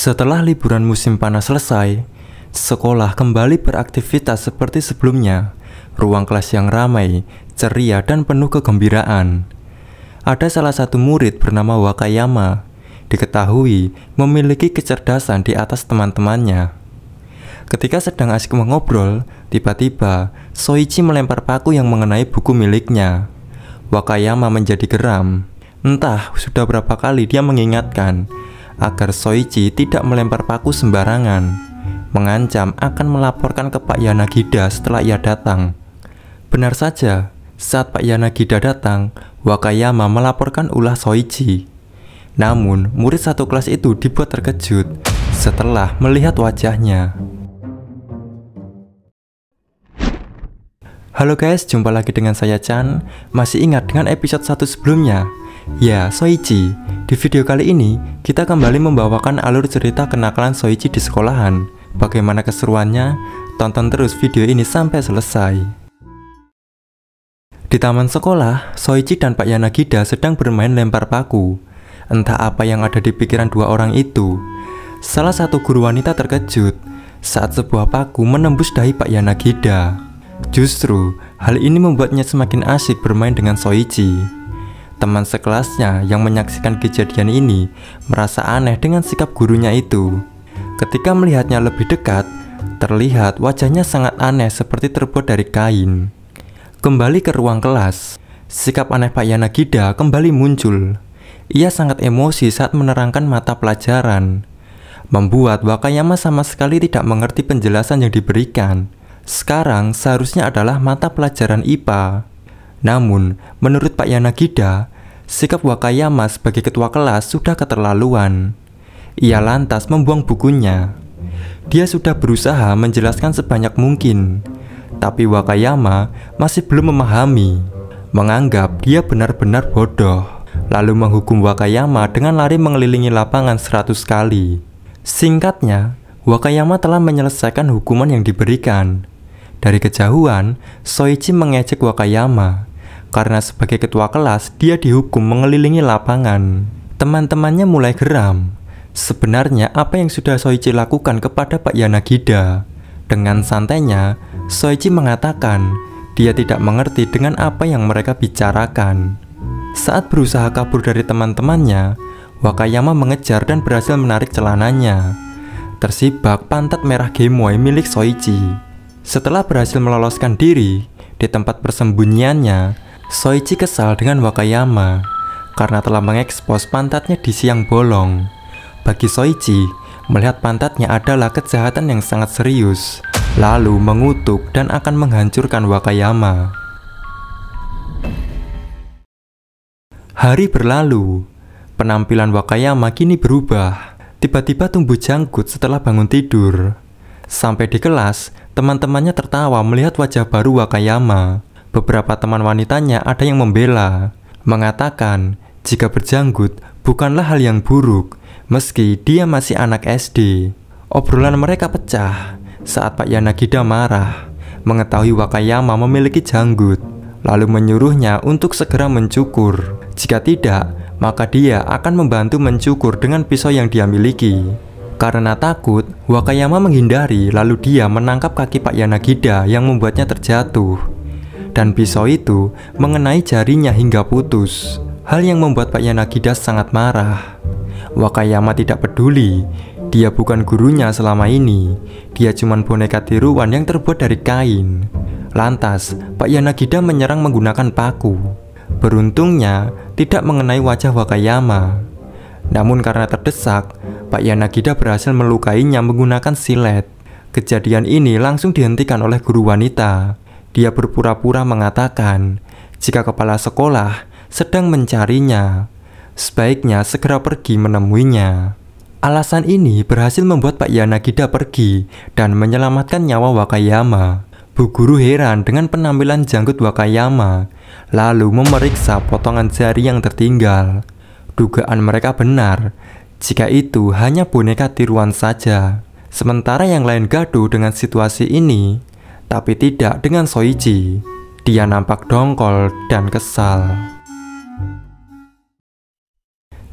Setelah liburan musim panas selesai, sekolah kembali beraktivitas seperti sebelumnya. Ruang kelas yang ramai, ceria, dan penuh kegembiraan. Ada salah satu murid bernama Wakayama, diketahui memiliki kecerdasan di atas teman-temannya. Ketika sedang asik mengobrol, tiba-tiba Soichi melempar paku yang mengenai buku miliknya. Wakayama menjadi geram. Entah sudah berapa kali dia mengingatkan agar Soichi tidak melempar paku sembarangan, mengancam akan melaporkan ke Pak Yanagida setelah ia datang. Benar saja, saat Pak Yanagida datang, Wakayama melaporkan ulah Soichi. Namun, murid satu kelas itu dibuat terkejut setelah melihat wajahnya. Halo guys, jumpa lagi dengan saya Chan. Masih ingat dengan episode 1 sebelumnya? Ya, Soichi. Di video kali ini, kita kembali membawakan alur cerita kenakalan Soichi di sekolahan. Bagaimana keseruannya? Tonton terus video ini sampai selesai. Di taman sekolah, Soichi dan Pak Yanagida sedang bermain lempar paku. Entah apa yang ada di pikiran dua orang itu. Salah satu guru wanita terkejut saat sebuah paku menembus dahi Pak Yanagida. Justru, hal ini membuatnya semakin asyik bermain dengan Soichi. Teman sekelasnya yang menyaksikan kejadian ini merasa aneh dengan sikap gurunya itu. Ketika melihatnya lebih dekat, terlihat wajahnya sangat aneh seperti terbuat dari kain. Kembali ke ruang kelas, sikap aneh Pak Yanagida kembali muncul. Ia sangat emosi saat menerangkan mata pelajaran, membuat Wakayama sama sekali tidak mengerti penjelasan yang diberikan. Sekarang seharusnya adalah mata pelajaran IPA. Namun, menurut Pak Yanagida, sikap Wakayama sebagai ketua kelas sudah keterlaluan. Ia lantas membuang bukunya. Dia sudah berusaha menjelaskan sebanyak mungkin, tapi Wakayama masih belum memahami, menganggap dia benar-benar bodoh, lalu menghukum Wakayama dengan lari mengelilingi lapangan 100 kali. Singkatnya, Wakayama telah menyelesaikan hukuman yang diberikan. Dari kejauhan, Soichi mengejek Wakayama karena sebagai ketua kelas dia dihukum mengelilingi lapangan. Teman-temannya mulai geram. Sebenarnya apa yang sudah Soichi lakukan kepada Pak Yanagida? Dengan santainya, Soichi mengatakan dia tidak mengerti dengan apa yang mereka bicarakan. Saat berusaha kabur dari teman-temannya, Wakayama mengejar dan berhasil menarik celananya. Tersibak pantat merah gemoy milik Soichi. Setelah berhasil meloloskan diri di tempat persembunyiannya, Soichi kesal dengan Wakayama karena telah mengekspos pantatnya di siang bolong. Bagi Soichi, melihat pantatnya adalah kejahatan yang sangat serius, lalu mengutuk dan akan menghancurkan Wakayama. Hari berlalu, penampilan Wakayama kini berubah. Tiba-tiba tumbuh janggut setelah bangun tidur. Sampai di kelas, teman-temannya tertawa melihat wajah baru Wakayama. Beberapa teman wanitanya ada yang membela, mengatakan jika berjanggut bukanlah hal yang buruk, meski dia masih anak SD. Obrolan mereka pecah saat Pak Yanagida marah mengetahui Wakayama memiliki janggut, lalu menyuruhnya untuk segera mencukur. Jika tidak, maka dia akan membantu mencukur dengan pisau yang dia miliki. Karena takut, Wakayama menghindari, lalu dia menangkap kaki Pak Yanagida yang membuatnya terjatuh. Dan pisau itu mengenai jarinya hingga putus. Hal yang membuat Pak Yanagida sangat marah. Wakayama tidak peduli, dia bukan gurunya selama ini. Dia cuma boneka tiruan yang terbuat dari kain. Lantas, Pak Yanagida menyerang menggunakan paku. Beruntungnya, tidak mengenai wajah Wakayama. Namun karena terdesak, Pak Yanagida berhasil melukainya menggunakan silet. Kejadian ini langsung dihentikan oleh guru wanita. Dia berpura-pura mengatakan jika kepala sekolah sedang mencarinya, sebaiknya segera pergi menemuinya. Alasan ini berhasil membuat Pak Yanagida pergi dan menyelamatkan nyawa Wakayama. Bu guru heran dengan penampilan janggut Wakayama, lalu memeriksa potongan jari yang tertinggal. Dugaan mereka benar, jika itu hanya boneka tiruan saja. Sementara yang lain gaduh dengan situasi ini, tapi tidak dengan Soichi. Dia nampak dongkol dan kesal.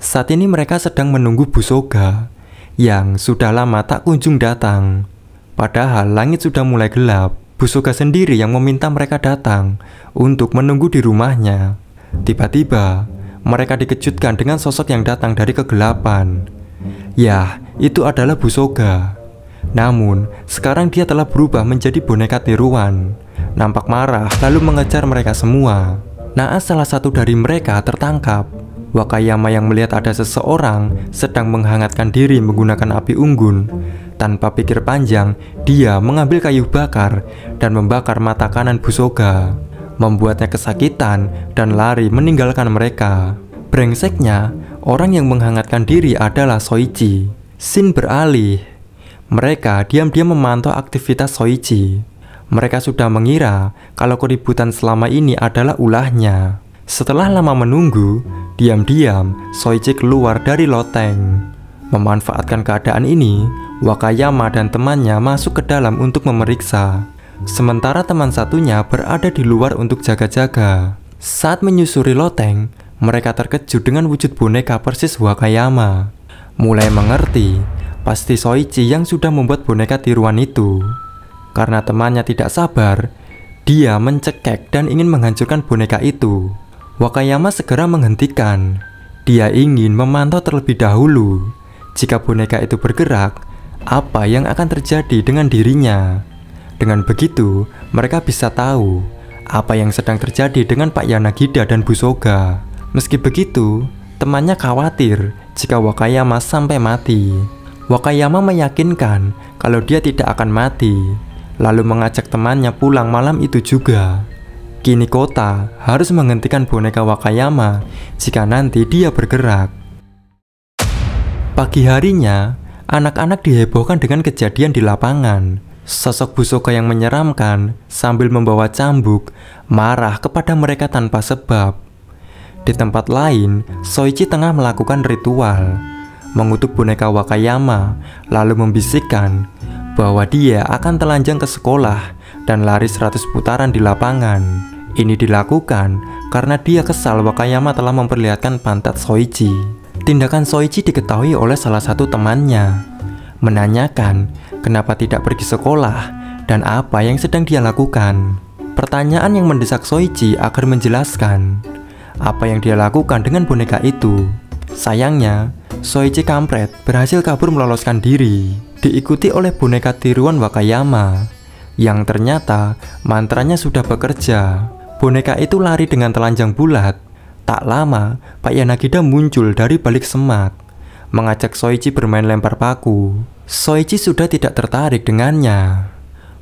Saat ini mereka sedang menunggu Bu Soga. yang sudah lama tak kunjung datang. Padahal langit sudah mulai gelap. Busoga sendiri yang meminta mereka datang untuk menunggu di rumahnya. Tiba-tiba mereka dikejutkan dengan sosok yang datang dari kegelapan. Ya, itu adalah Busoga. Namun, sekarang dia telah berubah menjadi boneka tiruan. Nampak marah lalu mengejar mereka semua. Naas salah satu dari mereka tertangkap. Wakayama yang melihat ada seseorang sedang menghangatkan diri menggunakan api unggun. Tanpa pikir panjang, dia mengambil kayu bakar dan membakar mata kanan Busoga, membuatnya kesakitan dan lari meninggalkan mereka. Brengseknya, orang yang menghangatkan diri adalah Soichi. Scene beralih. Mereka diam-diam memantau aktivitas Soichi. Mereka sudah mengira kalau keributan selama ini adalah ulahnya. Setelah lama menunggu, diam-diam Soichi keluar dari loteng. Memanfaatkan keadaan ini, Wakayama dan temannya masuk ke dalam untuk memeriksa. Sementara teman satunya berada di luar untuk jaga-jaga. Saat menyusuri loteng, mereka terkejut dengan wujud boneka persis Wakayama. Mulai mengerti, pasti Soichi yang sudah membuat boneka tiruan itu. Karena temannya tidak sabar, dia mencekek dan ingin menghancurkan boneka itu. Wakayama segera menghentikan. Dia ingin memantau terlebih dahulu. Jika boneka itu bergerak, apa yang akan terjadi dengan dirinya? Dengan begitu, mereka bisa tahu apa yang sedang terjadi dengan Pak Yanagida dan Busoga. Meski begitu, temannya khawatir jika Wakayama sampai mati. Wakayama meyakinkan kalau dia tidak akan mati, lalu mengajak temannya pulang malam itu juga. Kini Kota harus menghentikan boneka Wakayama jika nanti dia bergerak. Pagi harinya, anak-anak dihebohkan dengan kejadian di lapangan. Sosok Busoga yang menyeramkan sambil membawa cambuk marah kepada mereka tanpa sebab. Di tempat lain, Soichi tengah melakukan ritual, mengutuk boneka Wakayama, lalu membisikkan bahwa dia akan telanjang ke sekolah dan lari 100 putaran di lapangan. Ini dilakukan karena dia kesal Wakayama telah memperlihatkan pantat Soichi. Tindakan Soichi diketahui oleh salah satu temannya, menanyakan kenapa tidak pergi sekolah dan apa yang sedang dia lakukan. Pertanyaan yang mendesak Soichi agar menjelaskan apa yang dia lakukan dengan boneka itu. Sayangnya, Soichi kampret berhasil kabur meloloskan diri, diikuti oleh boneka tiruan Wakayama, yang ternyata mantranya sudah bekerja. Boneka itu lari dengan telanjang bulat. Tak lama, Pak Yanagida muncul dari balik semak, mengajak Soichi bermain lempar paku. Soichi sudah tidak tertarik dengannya.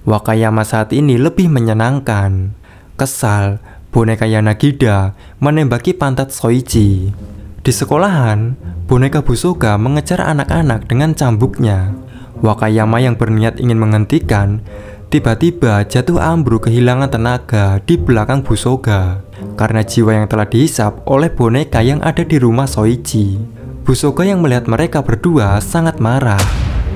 Wakayama saat ini lebih menyenangkan. Kesal, boneka Yanagida menembaki pantat Soichi. Di sekolahan, boneka Busoga mengejar anak-anak dengan cambuknya. Wakayama yang berniat ingin menghentikan, tiba-tiba jatuh ambruk kehilangan tenaga di belakang Busoga karena jiwa yang telah dihisap oleh boneka yang ada di rumah Soichi. Busoga yang melihat mereka berdua sangat marah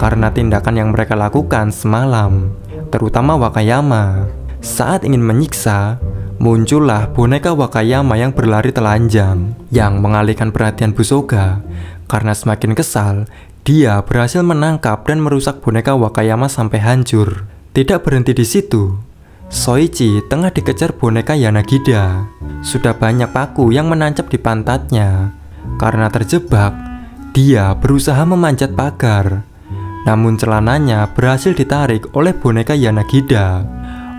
karena tindakan yang mereka lakukan semalam, terutama Wakayama. Saat ingin menyiksa, muncullah boneka Wakayama yang berlari telanjang, yang mengalihkan perhatian Busoga. Karena semakin kesal, dia berhasil menangkap dan merusak boneka Wakayama sampai hancur. Tidak berhenti di situ, Soichi tengah dikejar boneka Yanagida. Sudah banyak paku yang menancap di pantatnya. Karena terjebak, dia berusaha memanjat pagar. Namun celananya berhasil ditarik oleh boneka Yanagida.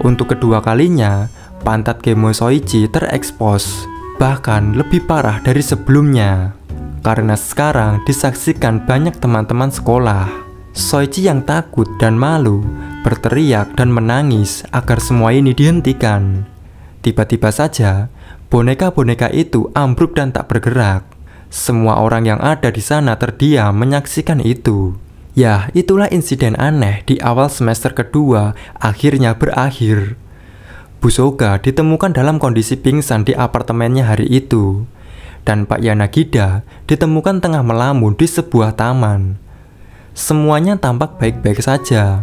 Untuk kedua kalinya, pantat Gemo Soichi terekspos, bahkan lebih parah dari sebelumnya. Karena sekarang disaksikan banyak teman-teman sekolah. Soichi yang takut dan malu berteriak dan menangis agar semua ini dihentikan. Tiba-tiba saja, boneka-boneka itu ambruk dan tak bergerak. Semua orang yang ada di sana terdiam menyaksikan itu. Ya, itulah insiden aneh di awal semester kedua akhirnya berakhir. Busoga ditemukan dalam kondisi pingsan di apartemennya hari itu. Dan Pak Yanagida ditemukan tengah melamun di sebuah taman. Semuanya tampak baik-baik saja.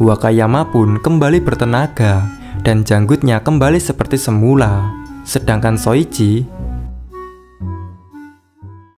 Wakayama pun kembali bertenaga dan janggutnya kembali seperti semula. Sedangkan Soichi